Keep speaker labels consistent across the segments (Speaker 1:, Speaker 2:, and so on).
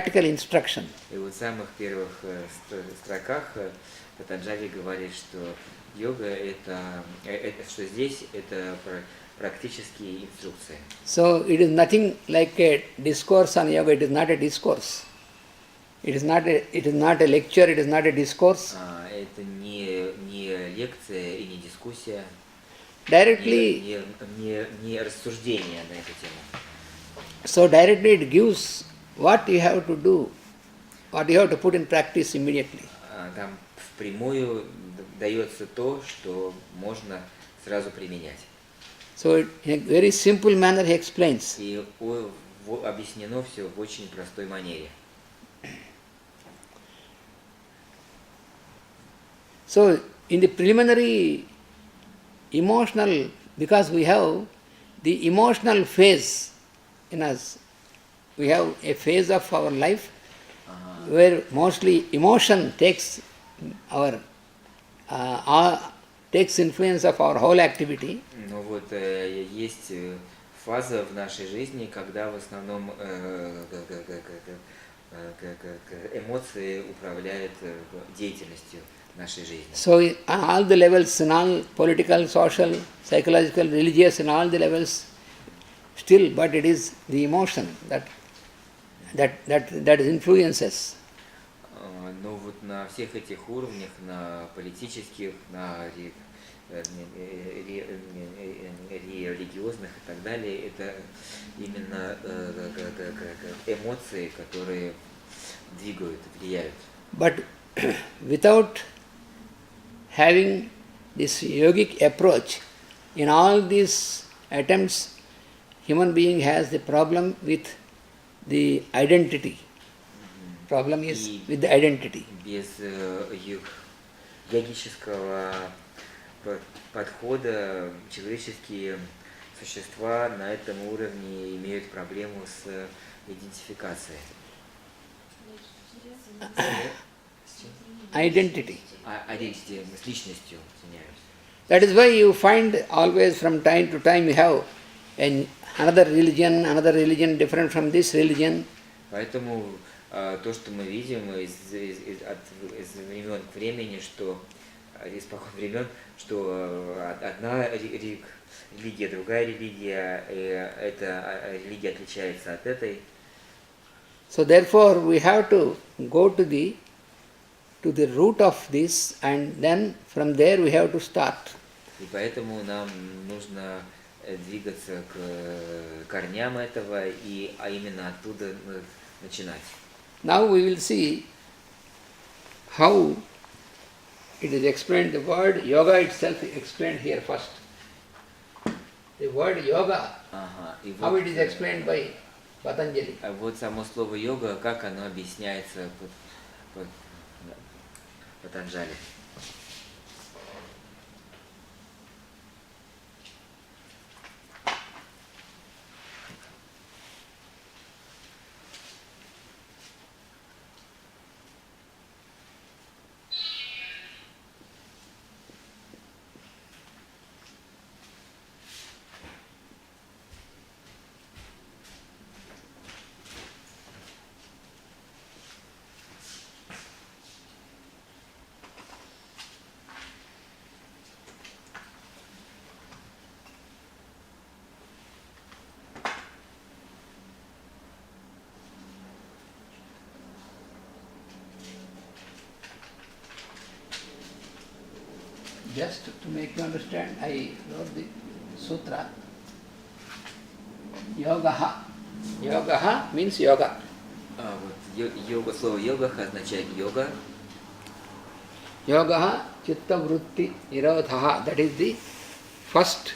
Speaker 1: practical instruction.
Speaker 2: И вот в самых первых строках Патанджали говорит, что йога что здесь это практические инструкции.
Speaker 1: So it is nothing like a discourse on yoga. It is not a discourse. It is not a lecture. It is not a discourse.
Speaker 2: Это не лекция и не дискуссия.
Speaker 1: Directly.
Speaker 2: Не рассуждение на эту тему.
Speaker 1: So directly it gives what you have to do, what you have to put in practice immediately.
Speaker 2: Там впрямую дается то, что можно сразу применять.
Speaker 1: So in a very simple manner he explains.
Speaker 2: И объяснено все в очень простой манере.
Speaker 1: So in the preliminary emotional, because we have the emotional phase in us, we have a phase of our life where mostly emotion takes takes influence of our whole activity.
Speaker 2: Ну вот есть фаза в нашей жизни, когда в основном эмоции управляют деятельностью нашей жизни.
Speaker 1: So on all the levels, in all political, social, psychological, religious, in all the levels, still, but it is the emotion that influences.
Speaker 2: Но вот на всех этих уровнях, на политических, на религиозных и так далее, это именно эмоции, которые двигают, влияют.
Speaker 1: But without having this yogic approach, in all these attempts, human being has the problem with the identity. Problem is with the identity.
Speaker 2: Без йогического подхода человеческие существа на этом уровне имеют проблему с идентификацией.
Speaker 1: Identity.
Speaker 2: Identity, с личностью, извиняюсь.
Speaker 1: That is why you find always from time to time you have another religion different from this religion.
Speaker 2: Поэтому то, что мы видим из времен к времени, что из поход времен, что одна религия, другая религия, эта религия отличается от этой.
Speaker 1: So therefore we have to go to the root of this, and then from there we have to start.
Speaker 2: И поэтому нам нужно двигаться к корням этого, а именно оттуда начинать.
Speaker 1: Now we will see how it is explained. The word yoga itself is explained here first. The word yoga, how it is explained by Patanjali.
Speaker 2: Вот само слово йога, как оно объясняется Патанджали.
Speaker 1: Just to make you understand, I wrote the sutra. Yogaha. Yogaha means yoga.
Speaker 2: Вот слово йогаха означает йога.
Speaker 1: Yogaha chitta vritti nirodhaha. That is the first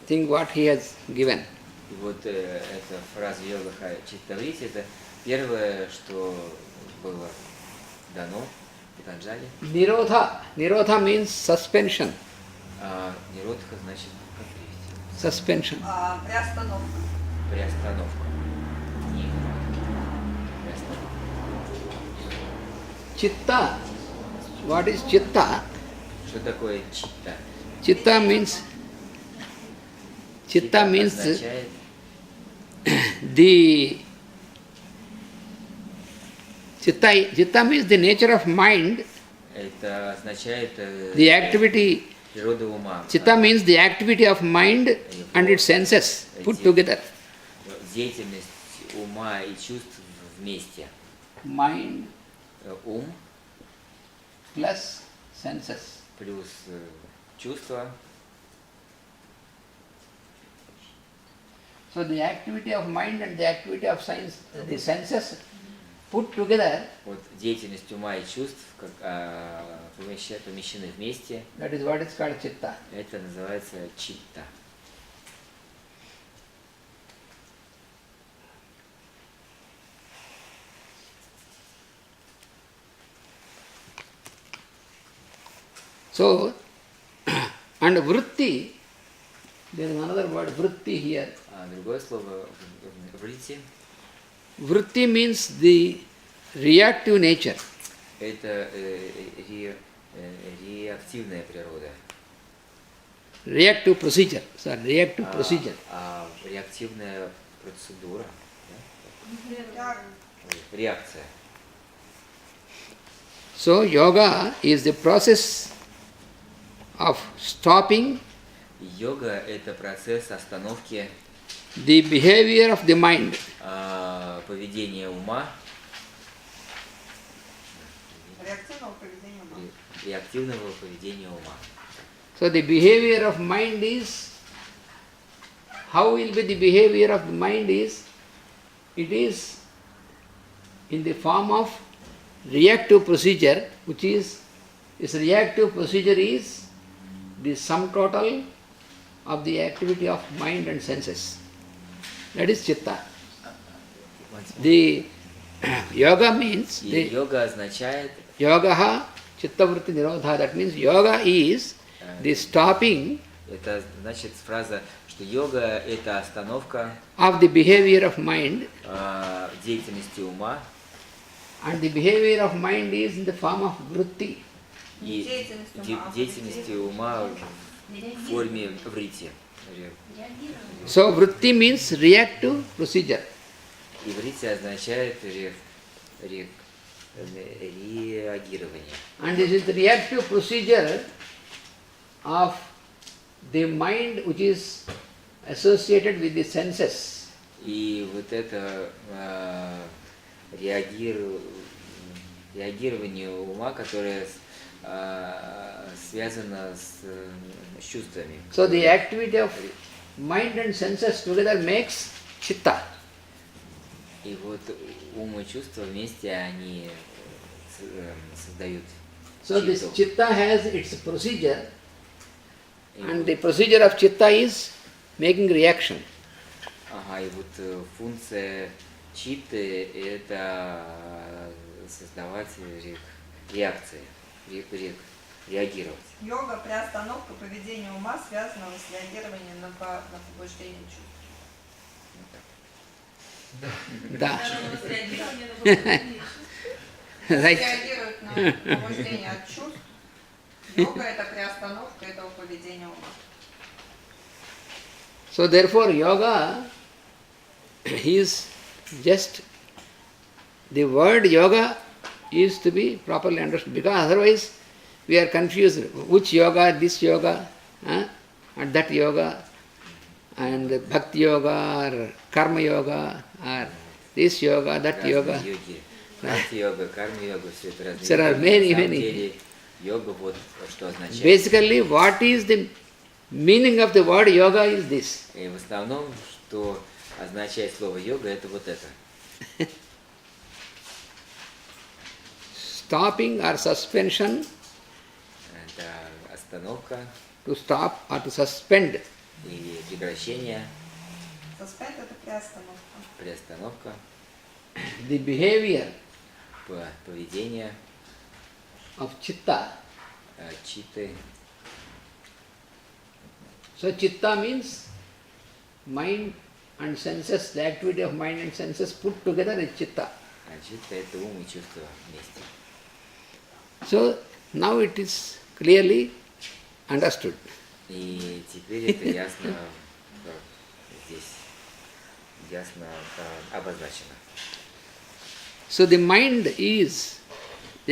Speaker 1: thing what he has given.
Speaker 2: И вот эта фраза йогаха читта врити, это первое, что было дано Патанджали.
Speaker 1: Nirodha means suspension.
Speaker 2: Ниродха значит как перевести?
Speaker 1: Suspension.
Speaker 3: Приостановка.
Speaker 2: Приостановка.
Speaker 1: Chitta. What is chitta?
Speaker 2: Что такое читта?
Speaker 1: Chitta means
Speaker 2: Означает
Speaker 1: the Chitta means the nature of mind,
Speaker 2: Это означает
Speaker 1: the activity.
Speaker 2: природа ума.
Speaker 1: Chitta means the activity of mind and its senses put together.
Speaker 2: Деятельность ума и чувств вместе.
Speaker 1: Mind
Speaker 2: Ум
Speaker 1: plus senses.
Speaker 2: плюс чувства.
Speaker 1: So the activity of mind and the activity of science, the senses put together,
Speaker 2: Вот деятельность ума и чувств помещены вместе.
Speaker 1: that is what is called chitta.
Speaker 2: Это называется читта.
Speaker 1: So, and vritti, there is another word, vritti here.
Speaker 2: Другое слово врити.
Speaker 1: Vritti means the reactive nature.
Speaker 2: Это реактивная природа.
Speaker 1: Reactive procedure. Sorry, reactive procedure.
Speaker 2: Реактивная процедура. Да? Реакция.
Speaker 1: So, yoga is the process of stopping
Speaker 2: Йога – это процесс остановки
Speaker 1: the behavior of the mind.
Speaker 2: Поведения ума, реактивного поведения ума.
Speaker 1: So the behavior of mind is, how will be the behavior of the mind is, it is in the form of reactive procedure, which is, this reactive procedure is the sum total of the activity of mind and senses. That is chitta. The yoga means, the
Speaker 2: Йога означает
Speaker 1: yogaha chitta vritti nirodha, that means yoga is the stopping
Speaker 2: это значит фраза, что йога – это остановка
Speaker 1: of the behavior of mind,
Speaker 2: деятельности ума,
Speaker 1: and the behavior of mind is in the form of vritti.
Speaker 2: и деятельности ума в форме врити.
Speaker 1: So vritti means reactive procedure.
Speaker 2: И врити означает реагирование.
Speaker 1: And this is the reactive procedure of the mind which is associated with the senses.
Speaker 2: И вот это реагирование ума, которое связано с чувствами.
Speaker 1: So the activity of mind and senses together makes chitta.
Speaker 2: И вот ум и чувства вместе они создают
Speaker 1: So this
Speaker 2: читту.
Speaker 1: chitta has its procedure, and the procedure of chitta is making reaction.
Speaker 2: Ага, и вот функция читты – это создавать реакции, реагировать.
Speaker 3: Йога – приостановка поведения ума, связанного с реагированием на побуждение чувств.
Speaker 1: Da. Right.
Speaker 3: Реагирует на побуждение от чувств. Йога – это приостановка этого поведения ума.
Speaker 1: So therefore yoga is just, the word yoga is to be properly understood, because otherwise we are confused. Which yoga, this yoga, and that yoga, and bhakti yoga, or karma yoga, or this yoga, that yoga.
Speaker 2: Бхакти-йога, карма-йога, все это разные.
Speaker 1: There are
Speaker 2: йоги.
Speaker 1: many,
Speaker 2: На самом
Speaker 1: many.
Speaker 2: деле, йога вот что означает.
Speaker 1: Basically, what is the meaning of the word yoga is this.
Speaker 2: И в основном, что означает слово йога, это вот это.
Speaker 1: Stopping or suspension,
Speaker 2: Это остановка
Speaker 1: to stop or to suspend.
Speaker 2: и прекращение,
Speaker 3: Суспенд – это приостановка.
Speaker 2: приостановка,
Speaker 1: The behavior
Speaker 2: поведение,
Speaker 1: of chitta.
Speaker 2: читы.
Speaker 1: So chitta means mind and senses, the activity of mind and senses put together is chitta.
Speaker 2: А чита – это ум и чувство вместе.
Speaker 1: So now it is clearly understood.
Speaker 2: И теперь это ясно здесь, ясно обозначено.
Speaker 1: So the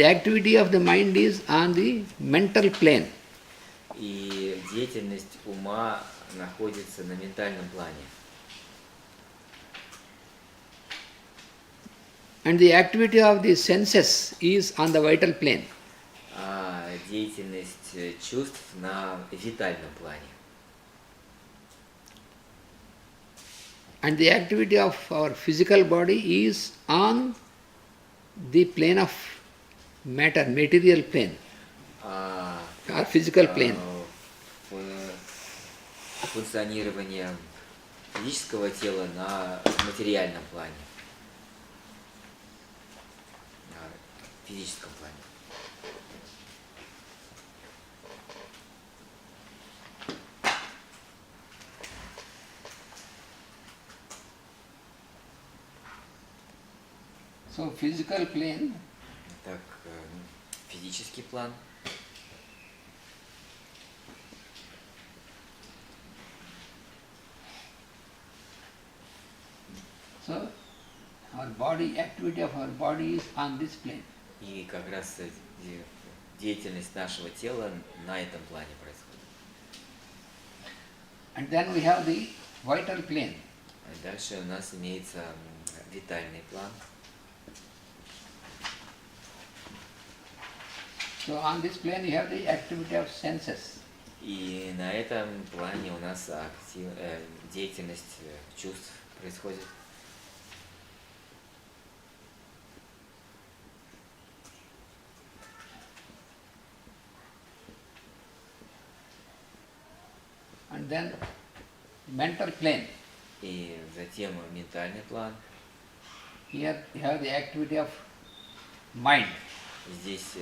Speaker 1: activity of the mind is on the mental plane.
Speaker 2: И деятельность ума находится на ментальном плане.
Speaker 1: And the activity of the senses is on the vital plane.
Speaker 2: А деятельность чувств на витальном плане.
Speaker 1: And the activity of our physical body is on the plane of matter, material plane, or physical plane.
Speaker 2: Функционирование физического тела на материальном плане. На физическом плане.
Speaker 1: So physical plane.
Speaker 2: Так, физический план.
Speaker 1: So our body, activity of our body is on this plane.
Speaker 2: И как раз деятельность нашего тела на этом плане происходит.
Speaker 1: And then we have the vital plane.
Speaker 2: Дальше у нас имеется витальный план.
Speaker 1: So on this plane you have the activity of senses.
Speaker 2: И на этом плане у нас деятельность чувств происходит.
Speaker 1: And then mental plane.
Speaker 2: И затем ментальный план.
Speaker 1: Here you have the activity of mind.
Speaker 2: Здесь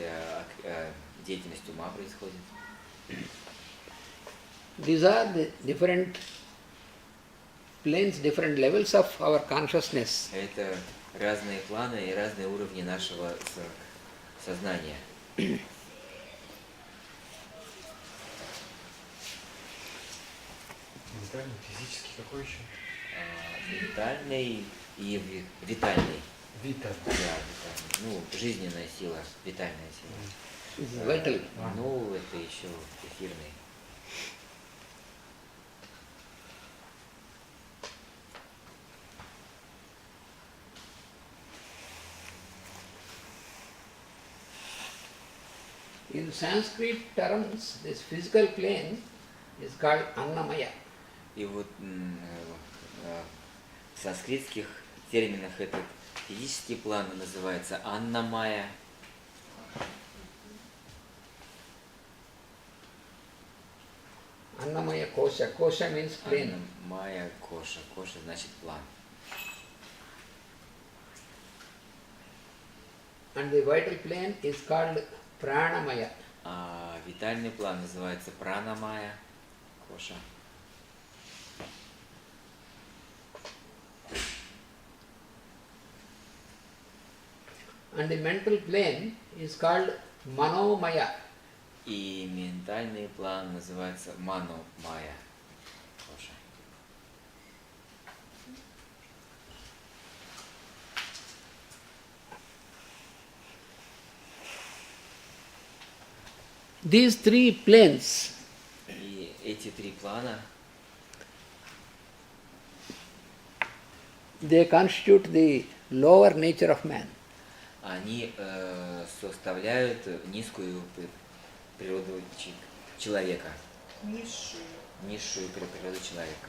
Speaker 2: деятельность ума происходит.
Speaker 1: These are the different planes, different levels of our consciousness.
Speaker 2: Это разные планы и разные уровни нашего сознания.
Speaker 4: Ментальный, физический, какой еще?
Speaker 2: Ментальный и витальный.
Speaker 4: Витальный.
Speaker 2: Да, витальный. Ну, жизненная сила, витальная сила.
Speaker 1: Vital.
Speaker 2: Ну, это еще эфирный.
Speaker 1: In Sanskrit terms, this physical plane is called Annamaya.
Speaker 2: И вот в санскритских терминах этот физический план называется Анна-майя.
Speaker 1: Annamaya kosha. Kosha means plane.
Speaker 2: Анна-майя коша. Коша значит план.
Speaker 1: And the vital plane is called Pranamaya.
Speaker 2: А витальный план называется Прана-майя коша.
Speaker 1: And the mental plane is called Manomaya.
Speaker 2: И ментальный план называется Ману-майя коша.
Speaker 1: These three planes
Speaker 2: И эти три плана,
Speaker 1: they constitute the lower nature of man.
Speaker 2: они составляют низкую природу человека, низшую природу человека.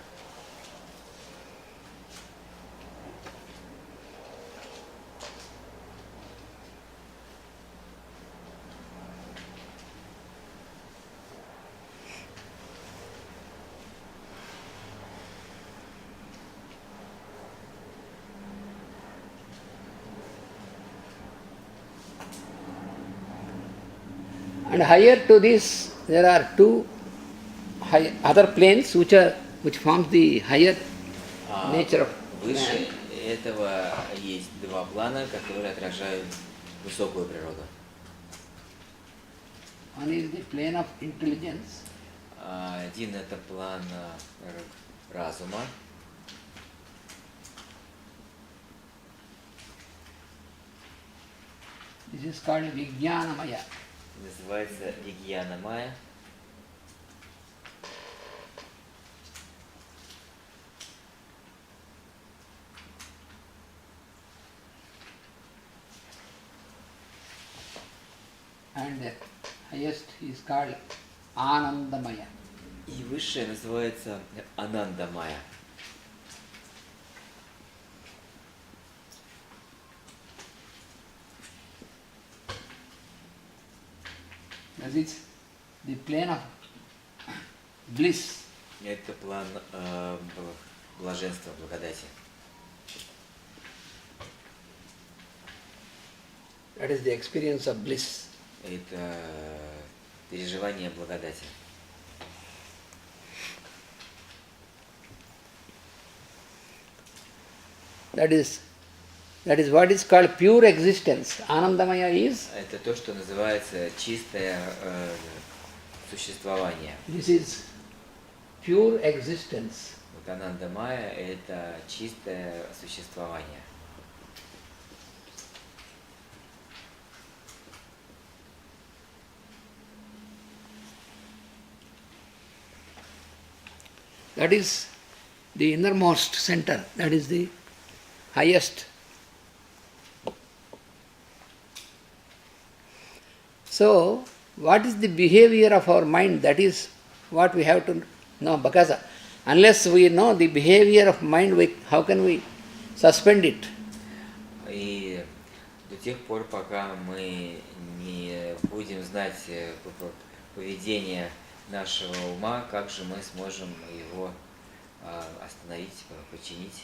Speaker 1: And higher to this, there are two other planes which forms the higher nature of
Speaker 2: Выше
Speaker 1: man.
Speaker 2: этого есть два плана, которые отражают высокую природу.
Speaker 1: One is the plane of intelligence,
Speaker 2: Один это план разума,
Speaker 1: This is called Vijnanamaya.
Speaker 2: Называется Вигьяна Майя.
Speaker 1: And the highest is called Anandamaya.
Speaker 2: И высшее называется Ананда Майя.
Speaker 1: That is the plane of bliss.
Speaker 2: Это план блаженства, благодати.
Speaker 1: That is the experience of bliss.
Speaker 2: Это переживание благодати.
Speaker 1: That is what is called pure existence. Anandamaya is.
Speaker 2: Это то, что называется чистое существование.
Speaker 1: This is pure existence.
Speaker 2: Вот Ананда Майя – это чистое существование.
Speaker 1: That is the innermost center. That is the highest. So, what is the behavior of our mind? That is what we have to know. Because unless we know the behavior of mind, how can we suspend it?
Speaker 2: И до тех пор, пока мы не будем знать поведение нашего ума, как же мы сможем его остановить, починить?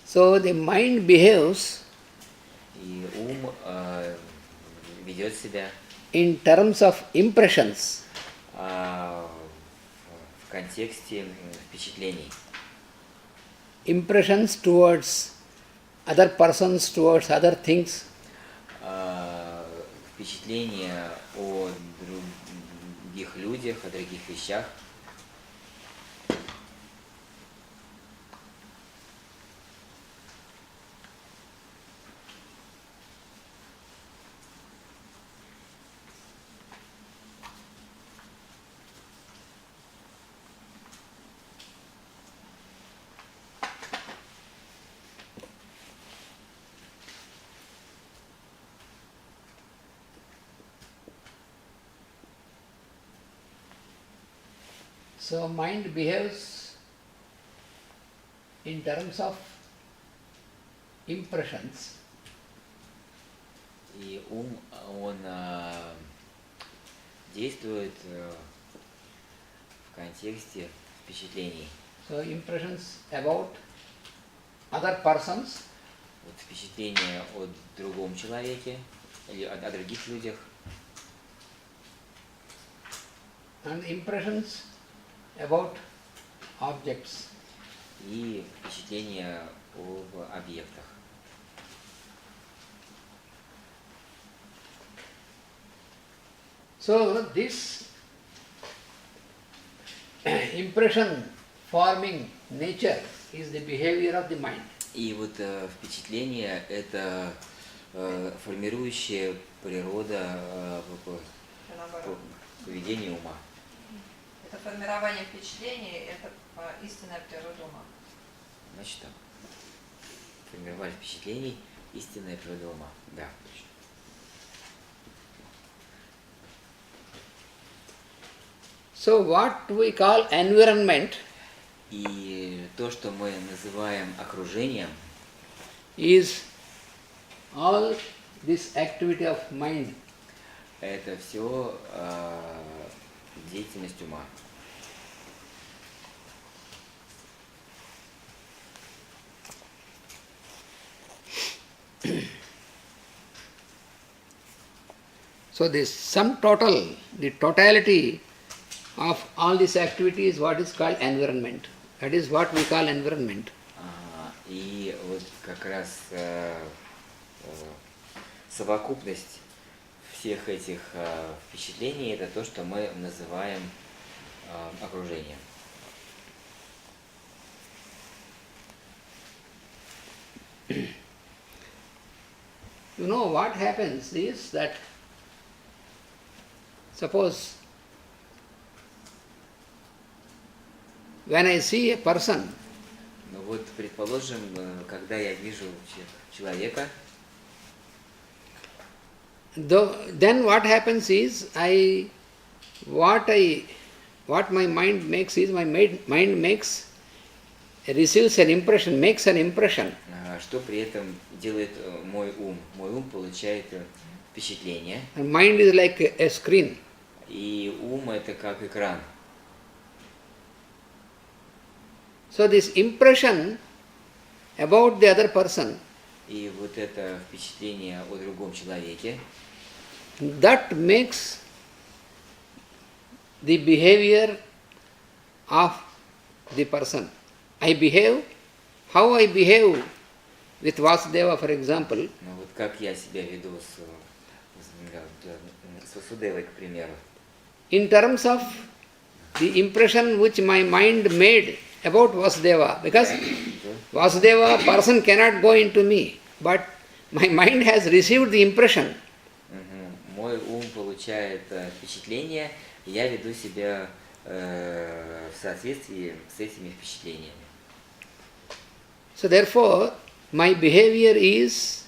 Speaker 1: So the mind behaves
Speaker 2: И ум ведет себя
Speaker 1: in terms of impressions.
Speaker 2: в контексте впечатлений.
Speaker 1: Impressions towards other persons, towards other things.
Speaker 2: Впечатления о других людях, о других вещах.
Speaker 1: So mind behaves in terms of impressions.
Speaker 2: И ум, он действует в контексте впечатлений.
Speaker 1: So impressions about other persons,
Speaker 2: Вот впечатление о другом человеке или о других людях.
Speaker 1: and impressions about objects.
Speaker 2: И впечатление об объектах.
Speaker 1: So this impression forming nature is the behavior of the mind.
Speaker 2: И вот впечатление – это формирующая природа
Speaker 3: Наоборот.
Speaker 2: поведения ума.
Speaker 3: Это формирование впечатлений, это истинная природа ума.
Speaker 2: Значит так. Формирование впечатлений – истинная природа ума. Да, точно.
Speaker 1: So what we call environment
Speaker 2: И то, что мы называем окружением,
Speaker 1: is all this activity of mind.
Speaker 2: это все деятельность ума.
Speaker 1: So this sum total, the totality of all these activities is what is called environment. That is what we call environment.
Speaker 2: И вот как раз совокупность всех этих впечатлений – это то, что мы называем окружением.
Speaker 1: You know what happens is that suppose when I see a person,
Speaker 2: Ну вот, предположим, когда я вижу человека,
Speaker 1: then what happens is what my mind makes is mind receives an impression, makes an impression.
Speaker 2: что при этом делает мой ум? Мой ум получает впечатление,
Speaker 1: And mind is like a screen.
Speaker 2: и ум это как экран.
Speaker 1: So this impression about the other person,
Speaker 2: И вот это впечатление о другом человеке,
Speaker 1: that makes the behavior of the person. How I behave with Vasudeva, for example,
Speaker 2: ну вот как я себя веду с Васудевой, к примеру,
Speaker 1: in terms of the impression which my mind made about Vasudeva, because Vasudeva person cannot go into me, but my mind has received the impression.
Speaker 2: Мой ум получает впечатление, и я веду себя в соответствии с этими впечатлениями.
Speaker 1: So therefore, my behavior is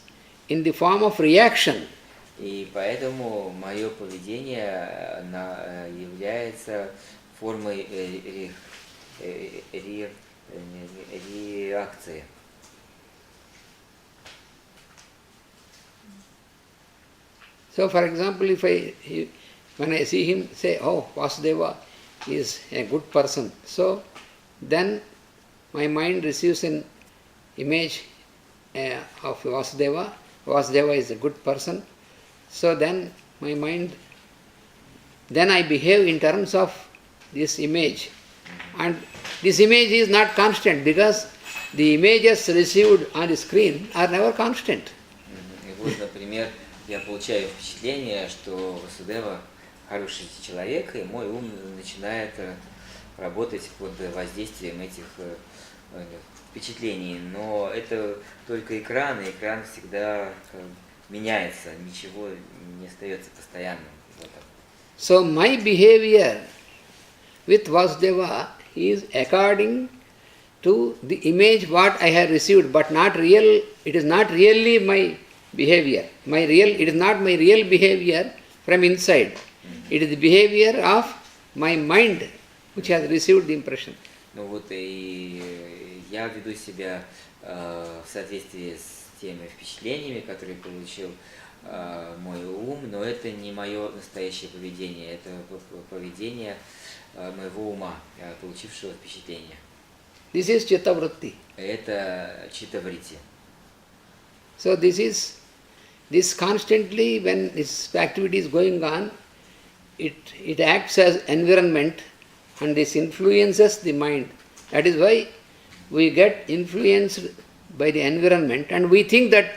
Speaker 1: in the form of reaction.
Speaker 2: И поэтому мое поведение является формой реакции.
Speaker 1: So for example, when I see him say, oh, Vasudeva is a good person, so then my mind receives an image of Vasudeva. Vasudeva is a good person. So then my mind, then I behave in terms of this image. And this image is not constant because the images received on the screen are never constant.
Speaker 2: И вот, например, я получаю впечатление, что Васудева хороший человек, и мой ум начинает работать под воздействием этих впечатлений. Но это только экран, и экран всегда меняется, ничего не остается постоянным.
Speaker 1: So my behavior with Vasudeva is according to the image what I have received, but not real. It is not really my behavior. It is not my real behavior from inside. It is the behavior of my mind which has received the impression.
Speaker 2: Ну вот и я веду себя в соответствии с теми впечатлениями, которые получил мой ум, но это не мое настоящее поведение, это поведение моего ума, получившего впечатление.
Speaker 1: This is chitta vritti.
Speaker 2: Это читтаврити.
Speaker 1: So this constantly, when this activity is going on, it acts as environment and this influences the mind. That is why we get influenced by the environment and we think that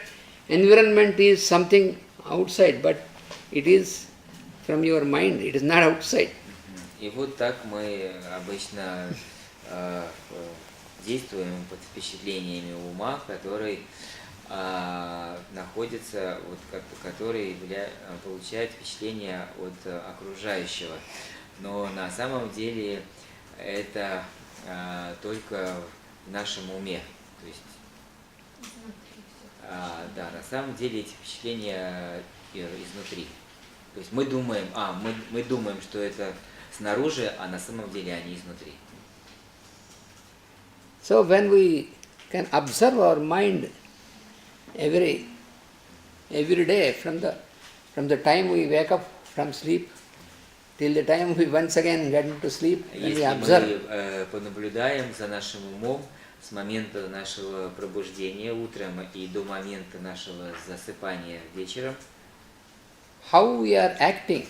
Speaker 1: environment is something outside, but it is from your mind, it is not outside.
Speaker 2: И вот так мы обычно действуем под впечатлениями ума, который находится, который получает впечатление от окружающего. Но на самом деле это только в нашем уме. То есть, да, на самом деле эти впечатления изнутри. То есть мы думаем, мы думаем, что это снаружи, а на самом деле они изнутри.
Speaker 1: So when we can observe our mind every day from the time we wake up from sleep till the time we once again get into sleep, when we observe.
Speaker 2: Если мы понаблюдаем за нашим умом с момента нашего пробуждения утром и до момента нашего засыпания вечером,
Speaker 1: How we are acting.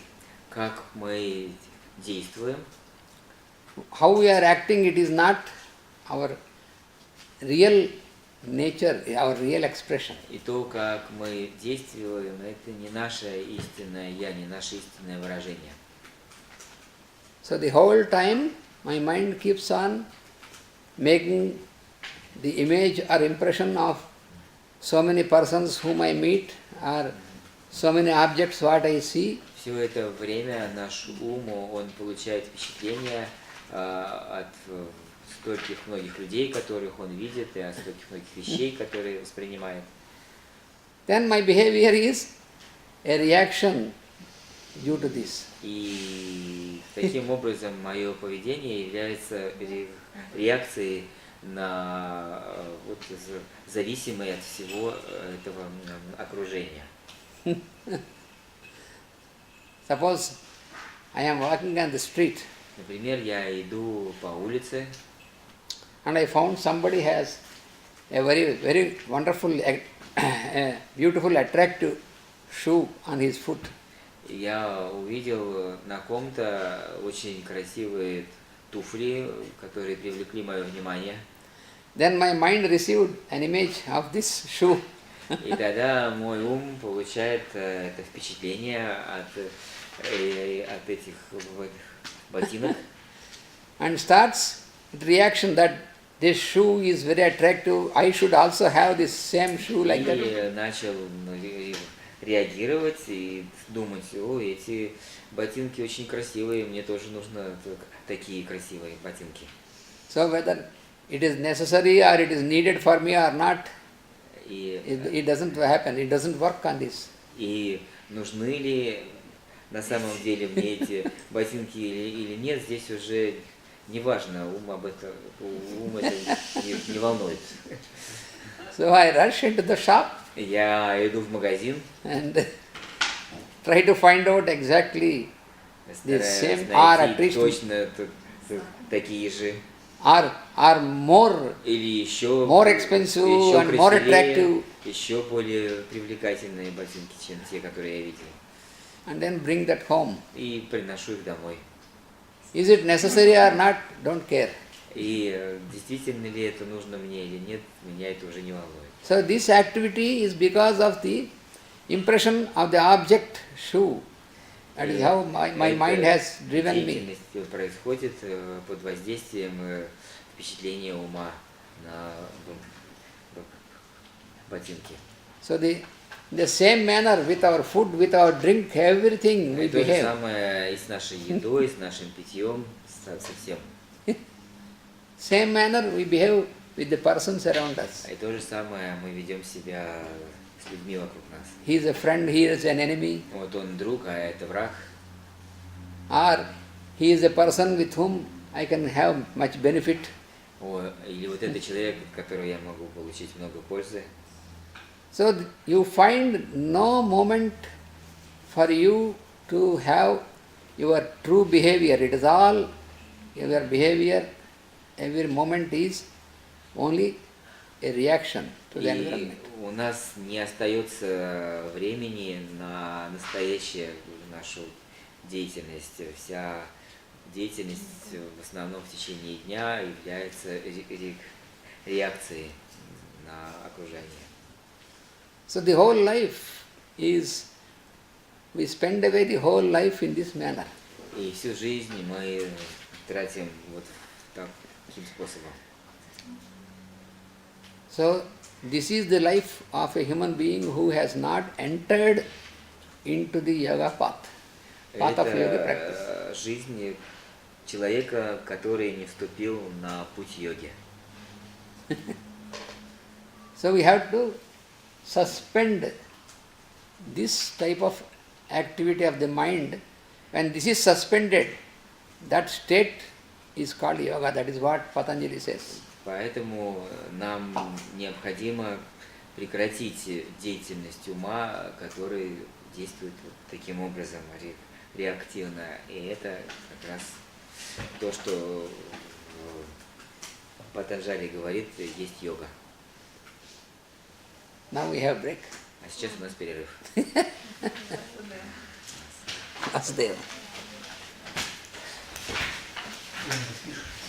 Speaker 2: Как мы действуем.
Speaker 1: How we are acting, it is not our real nature, our real expression.
Speaker 2: И то, как мы действуем, это не наше истинное я, не наше истинное выражение.
Speaker 1: So the whole time my mind keeps on making the image or impression of so many persons whom I meet or so many objects what I see,
Speaker 2: Все это время наш ум, он получает впечатление от стольких многих людей, которых он видит, и от стольких многих вещей, которые воспринимает.
Speaker 1: then my behavior is a reaction due to this.
Speaker 2: И таким образом мое поведение является реакцией на вот, зависимой от всего этого окружения.
Speaker 1: Suppose I am walking on the street
Speaker 2: Например, я иду по улице,
Speaker 1: and I found somebody has a very wonderful, beautiful, attractive shoe on his foot.
Speaker 2: я увидел на ком-то очень красивые туфли, которые привлекли мое внимание.
Speaker 1: Then my mind received an image of this shoe.
Speaker 2: И тогда мой ум получает это впечатление от этих ботинок.
Speaker 1: And starts with reaction that this shoe is very attractive, I should also have this same shoe like that.
Speaker 2: И начал реагировать и думать, о, эти ботинки очень красивые, мне тоже нужно такие красивые ботинки.
Speaker 1: So whether it is necessary or it is needed for me or not, it doesn't happen, it doesn't work on this.
Speaker 2: И нужны ли на самом деле мне эти ботинки или нет, здесь уже не важно, ум это не волнует.
Speaker 1: So I rush into the shop
Speaker 2: Я иду в магазин,
Speaker 1: and try to find out exactly the same or at
Speaker 2: найти
Speaker 1: least
Speaker 2: точно такие же,
Speaker 1: or more
Speaker 2: или еще
Speaker 1: expensive
Speaker 2: еще
Speaker 1: and more
Speaker 2: красивее,
Speaker 1: attractive,
Speaker 2: еще более привлекательные ботинки, чем те, которые я видел.
Speaker 1: and then bring that home.
Speaker 2: И приношу их домой.
Speaker 1: Is it necessary or not? Don't care.
Speaker 2: И действительно ли это нужно мне или нет, меня это уже не волнует.
Speaker 1: So this activity is because of the impression of the object shoe. That is how my mind has driven me.
Speaker 2: Деятельность происходит под воздействием впечатления ума на ботинки.
Speaker 1: So the same manner with our food, with our drink, everything we
Speaker 2: То же
Speaker 1: behave.
Speaker 2: самое и с нашей едой, с нашим питьем, со всем.
Speaker 1: Same manner we behave with the persons around us.
Speaker 2: И то же самое мы ведем себя с людьми вокруг нас.
Speaker 1: He is a friend, he is an enemy.
Speaker 2: Вот он друг, а это враг.
Speaker 1: Or he is a person with whom I can have much benefit.
Speaker 2: Или вот это человек, от которого я могу получить много пользы.
Speaker 1: So you find no moment for you to have your true behavior. It is all your behavior, every moment is only a reaction to the environment.
Speaker 2: И у нас не остается времени на настоящую нашу деятельность. Вся деятельность в основном в течение дня является реакцией на окружение.
Speaker 1: So the whole life is, we spend away the whole life in this manner.
Speaker 2: И всю жизнь мы тратим вот таким способом.
Speaker 1: So this is the life of a human being who has not entered into the yoga path of yoga practice.
Speaker 2: Это жизнь человека, который не вступил на путь йоги.
Speaker 1: So we have to suspend this type of activity of the mind. When this is suspended, that state is called yoga. That is what Patanjali says.
Speaker 2: Поэтому нам необходимо прекратить деятельность ума, который действует вот таким образом, реактивно. И это как раз то, что Патанджали говорит, есть йога.
Speaker 1: Now we have break.
Speaker 2: А сейчас у нас перерыв.
Speaker 1: Vasudeva.
Speaker 4: Ты не пишешь?